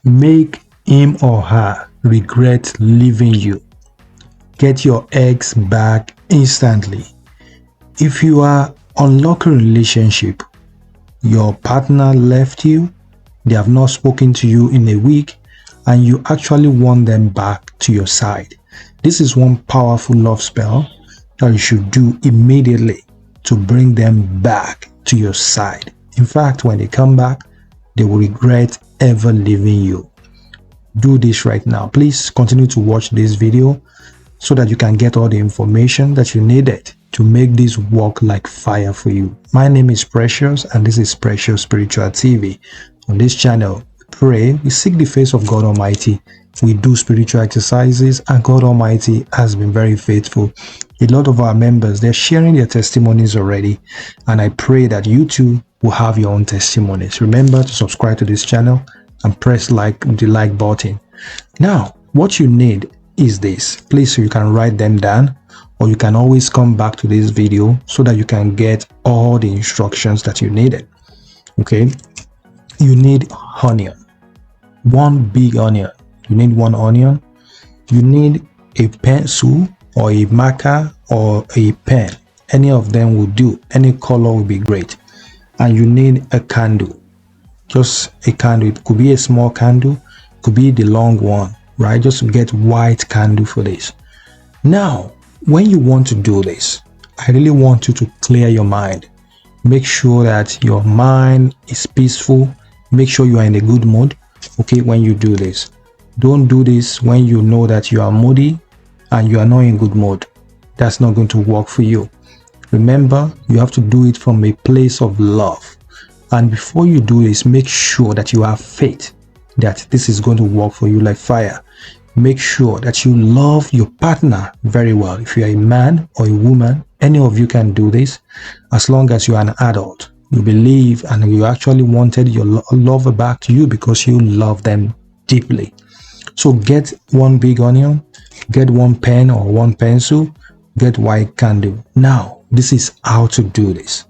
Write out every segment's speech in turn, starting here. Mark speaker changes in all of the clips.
Speaker 1: make him or her regret leaving you. Get your ex back instantly. If you are unlucky relationship, your partner left you, they have not spoken to you in a week, and you actually want them back to your side. This is one powerful love spell that you should do immediately to bring them back to your side. In fact, when they come back, they will regret ever leaving you. Do this right now. Please continue to watch this video so that you can get all the information that you needed to make this work like fire for you. My name is Precious and this is Precious Spiritual TV. On this channel, we pray, we seek the face of God Almighty. We do spiritual exercises and God Almighty has been very faithful. A lot of our members, they're sharing their testimonies already, and I pray that you too will have your own testimonies. Remember to subscribe to this channel and press the like button. Now, what you need is this. Please, so you can write them down, or you can always come back to this video so that you can get all the instructions that you needed. Okay, you need onion, one big onion. You need one onion. You need a pencil or a marker or a pen. Any of them will do. Any color will be great. And you need a candle. Just a candle. It could be a small candle, could be the long one, right? Just get white candle for this. Now, when you want to do this, I really want you to clear your mind. Make sure that your mind is peaceful. Make sure you are in a good mood. Okay, when you do this, don't do this when you know that you are moody and you are not in good mood. That's not going to work for you. Remember, you have to do it from a place of love. And before you do this, make sure that you have faith that this is going to work for you like fire. Make sure that you love your partner very well. If you are a man or a woman, any of you can do this as long as you are an adult. You believe and you actually wanted your lover back to you because you love them deeply. So get one big onion, get one pen or one pencil, get white candle. Now, this is how to do this.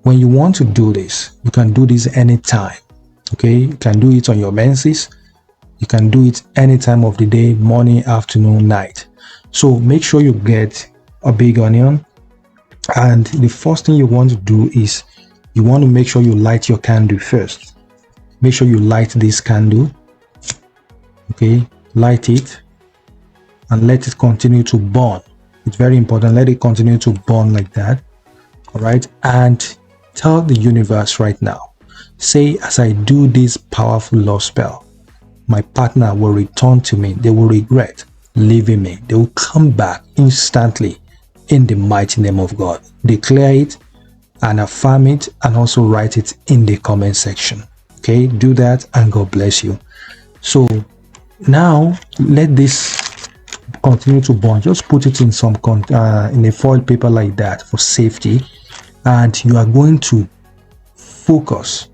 Speaker 1: When you want to do this, you can do this anytime. Okay, you can do it on your menses. You can do it any time of the day, morning, afternoon, night. So make sure you get a big onion. And the first thing you want to do is you want to make sure you light your candle first. Make sure you light this candle. Okay, light it and let it continue to burn. It's very important. Let it continue to burn like that. All right, and tell the universe right now, say, as I do this powerful love spell, my partner will return to me. They will regret leaving me. They will come back instantly in the mighty name of God. Declare it and affirm it, and also write it in the comment section. Okay, do that and God bless you. So now let this continue to burn. Just put it in some in a foil paper like that for safety, and you are going to focus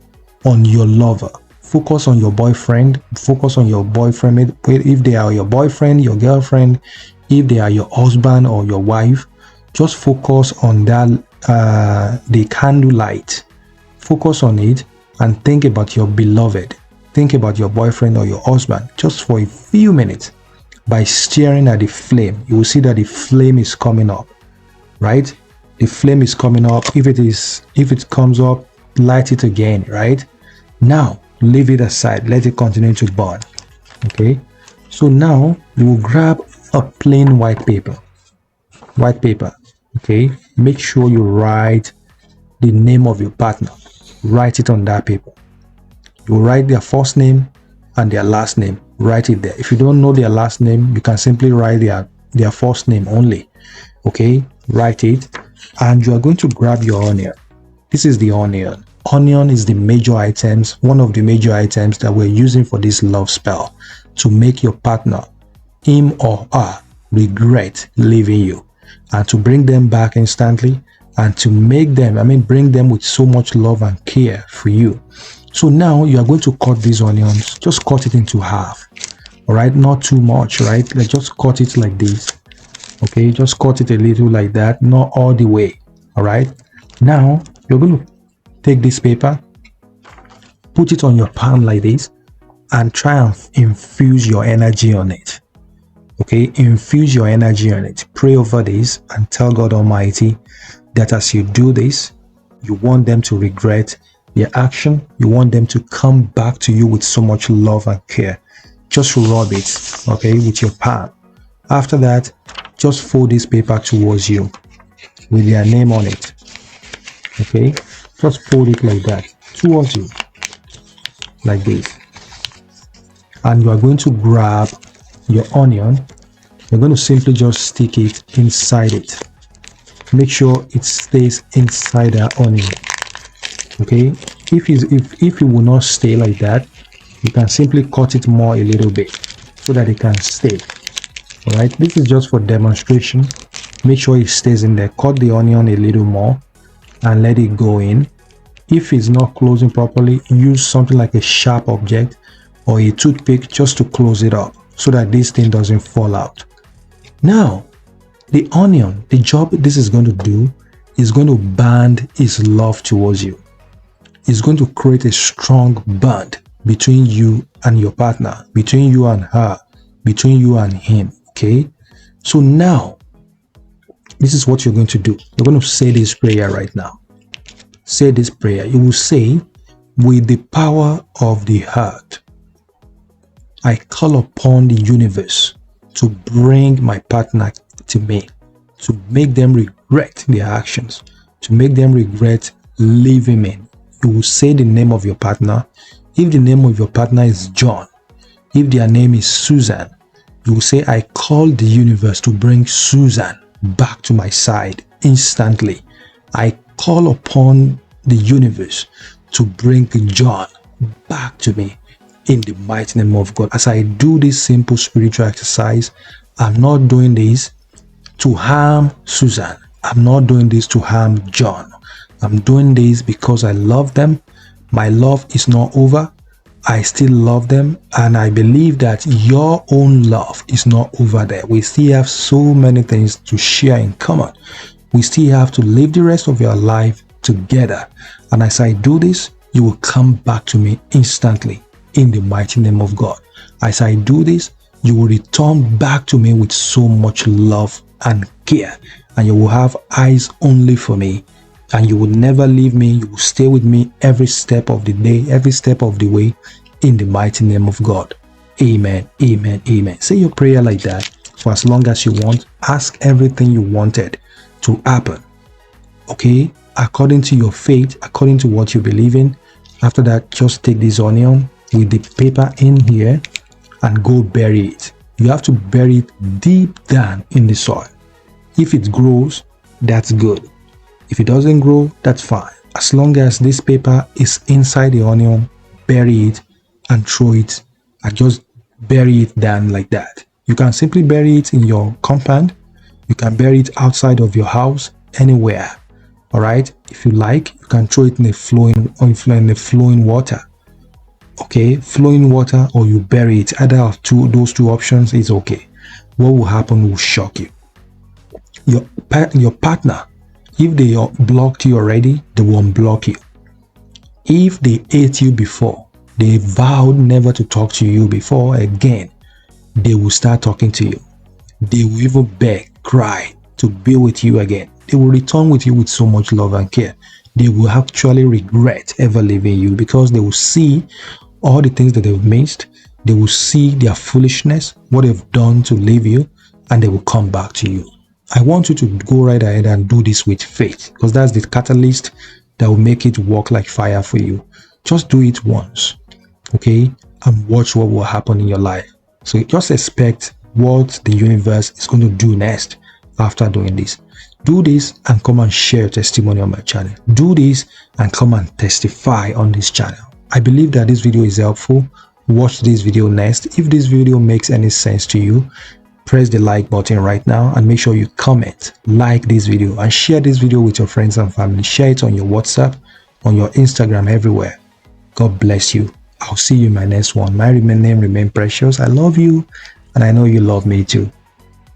Speaker 1: on your lover. Focus on your boyfriend. Focus on your boyfriend. If they are your boyfriend, your girlfriend, if they are your husband or your wife, just focus on that the candle light. Focus on it and think about your beloved. Think about your boyfriend or your husband just for a few minutes. By staring at the flame, you will see that the flame is coming up, right? The flame is coming up. If it comes up, light it again, right? Now leave it aside, let it continue to burn. Okay, so now you will grab a plain white paper. Okay, make sure you write the name of your partner. Write it on that paper. You will write their first name and their last name. Write it there. If you don't know their last name, you can simply write their first name only. Okay, write it, and you are going to grab your onion. This is the onion. Onion is the major items, one of the major items that we're using for this love spell to make your partner, him or her, regret leaving you, and to bring them back instantly, and to make them, bring them with so much love and care for you. So now you are going to cut these onions. Just cut it into half. All right, not too much, right? Like just cut it like this. Okay, just cut it a little like that, not all the way. All right, now you're going to take this paper, put it on your palm like this, and try and infuse your energy on it. Okay, infuse your energy on it. Pray over this and tell God Almighty that as you do this, you want them to regret their action. You want them to come back to you with so much love and care. Just rub it, okay, with your palm. After that, just fold this paper towards you with their name on it. Okay, just fold it like that towards you, like this. And you are going to grab your onion. You're going to simply just stick it inside it. Make sure it stays inside the onion. Okay, if it will not stay like that, you can simply cut it more a little bit so that it can stay. All right, this is just for demonstration. Make sure it stays in there. Cut the onion a little more and let it go in. If it's not closing properly, use something like a sharp object or a toothpick just to close it up so that this thing doesn't fall out. Now, the onion, the job this is going to do is going to band its love towards you. It's going to create a strong bond between you and your partner, between you and her, between you and him. Okay, so now this is what you're going to do. You're going to say this prayer right now. Say this prayer. You will say, with the power of the heart, I call upon the universe to bring my partner to me, to make them regret their actions, to make them regret leaving me. You will say the name of your partner. If the name of your partner is John, if their name is Susan, you will say, I call the universe to bring Susan back to my side instantly. I call upon the universe to bring John back to me in the mighty name of God. As I do this simple spiritual exercise, I'm not doing this to harm Susan. I'm not doing this to harm John. I'm doing this because I love them. My love is not over. I still love them, and I believe that your own love is not over there. We still have so many things to share in common. We still have to live the rest of your life together. And as I do this, you will come back to me instantly in the mighty name of God. As I do this, you will return back to me with so much love and care, and you will have eyes only for me, and you will never leave me. You will stay with me every step of the day, every step of the way, in the mighty name of God. Amen, amen, amen. Say your prayer like that for as long as you want. Ask everything you wanted to happen, okay, according to your faith, according to what you believe in. After that, just take this onion with the paper in here and go bury it. You have to bury it deep down in the soil. If it grows, that's good. If it doesn't grow, that's fine. As long as this paper is inside the onion, bury it and throw it, and just bury it down like that. You can simply bury it in your compound. You can bury it outside of your house, anywhere. All right. If you like, you can throw it in the flowing water. Okay, flowing water, or you bury it. Either of those two options is okay. What will happen will shock you. Your partner, if they blocked you already, they will unblock you. If they hate you before, they vowed never to talk to you before again, they will start talking to you. They will even beg, cry to be with you again. They will return with you with so much love and care. They will actually regret ever leaving you, because they will see all the things that they've missed. They will see their foolishness, what they've done to leave you, and they will come back to you. I want you to go right ahead and do this with faith, because that's the catalyst that will make it work like fire for you. Just do it once, okay, and watch what will happen in your life. So just expect what the universe is going to do next after doing this. Do this and come and share your testimony on my channel. Do this and come and testify on this channel. I believe that this video is helpful. Watch this video next. If this video makes any sense to you, press the like button right now and make sure you comment, like this video, and share this video with your friends and family. Share it on your WhatsApp, on your Instagram, everywhere. God bless you. I'll see you in my next one. My name remains Precious. I love you, and I know you love me too.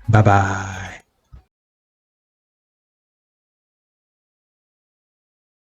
Speaker 1: Bye bye.